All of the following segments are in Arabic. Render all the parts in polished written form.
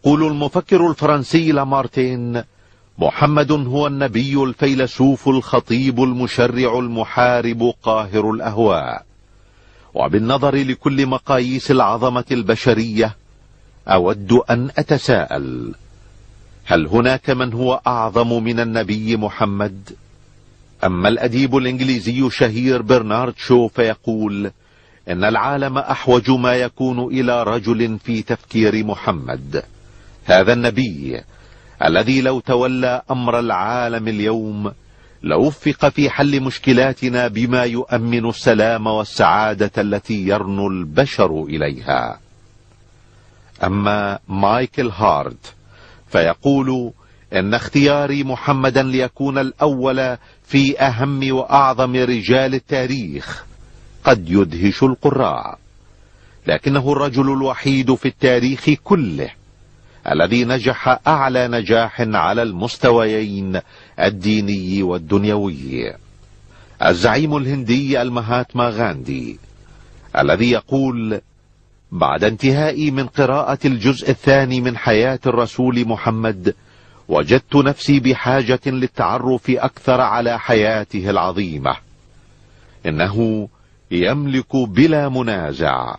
ويقول المفكر الفرنسي لامارتين: محمد هو النبي الفيلسوف الخطيب المشرع المحارب قاهر الأهواء. وبالنظر لكل مقاييس العظمة البشرية أود أن أتساءل: هل هناك من هو أعظم من النبي محمد؟ أما الأديب الإنجليزي الشهير برنارد شو فيقول إن العالم أحوج ما يكون إلى رجل في تفكير محمد، هذا النبي الذي لو تولى أمر العالم اليوم لوفق في حل مشكلاتنا بما يؤمن السلام والسعادة التي يرنو البشر إليها. أما مايكل هارت فيقول إن اختياري محمدا ليكون الأول في أهم وأعظم رجال التاريخ قد يدهش القراء، لكنه الرجل الوحيد في التاريخ كله الذي نجح أعلى نجاح على المستويين الديني والدنيوي. الزعيم الهندي المهاتما غاندي الذي يقول: بعد انتهائي من قراءة الجزء الثاني من حياة الرسول محمد وجدت نفسي بحاجة للتعرف أكثر على حياته العظيمة. إنه يملك بلا منازع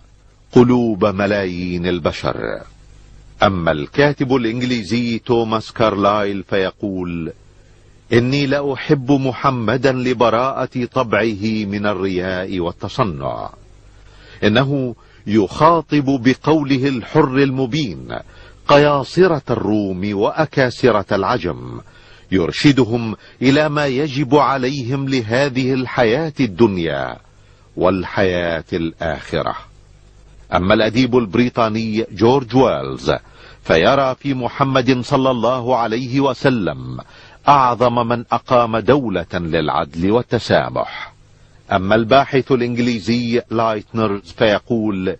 قلوب ملايين البشر. أما الكاتب الإنجليزي توماس كارلايل فيقول: إني لا أحب محمدا لبراءة طبعه من الرياء والتصنع. إنه يخاطب بقوله الحر المبين قياصرة الروم وأكاسرة العجم، يرشدهم إلى ما يجب عليهم لهذه الحياة الدنيا والحياة الآخرة. أما الأديب البريطاني جورج ويلز فيرى في محمد صلى الله عليه وسلم أعظم من أقام دولة للعدل والتسامح. أما الباحث الإنجليزي لايتنرز فيقول: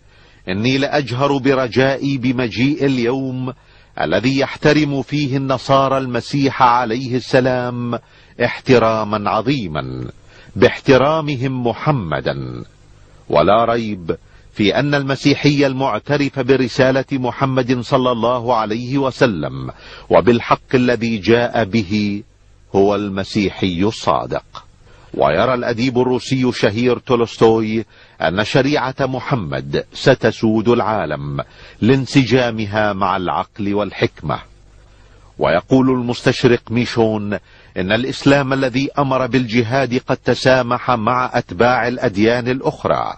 إني لأجهر برجائي بمجيء اليوم الذي يحترم فيه النصارى المسيح عليه السلام احتراما عظيما باحترامهم محمدا. ولا ريب في أن المسيحي المعترف برسالة محمد صلى الله عليه وسلم وبالحق الذي جاء به هو المسيحي الصادق. ويرى الأديب الروسي الشهير تولستوي أن شريعة محمد ستسود العالم لانسجامها مع العقل والحكمة. ويقول المستشرق ميشون إن الإسلام الذي أمر بالجهاد قد تسامح مع أتباع الأديان الأخرى،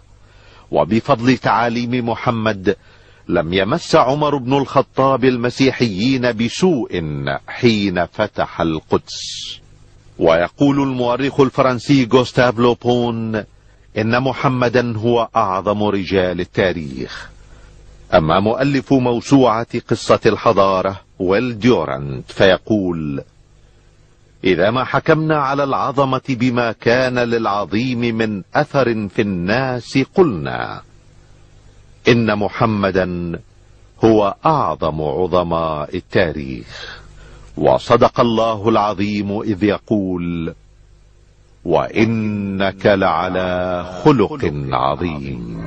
وبفضل تعاليم محمد لم يمس عمر بن الخطاب المسيحيين بسوء حين فتح القدس. ويقول المؤرخ الفرنسي غوستاف لوبون إن محمدا هو أعظم رجال التاريخ. أما مؤلف موسوعة قصة الحضارة ويل ديورانت فيقول: إذا ما حكمنا على العظمة بما كان للعظيم من أثر في الناس قلنا إن محمدا هو أعظم عظماء التاريخ. وصدق الله العظيم إذ يقول: وإنك لعلى خلق عظيم.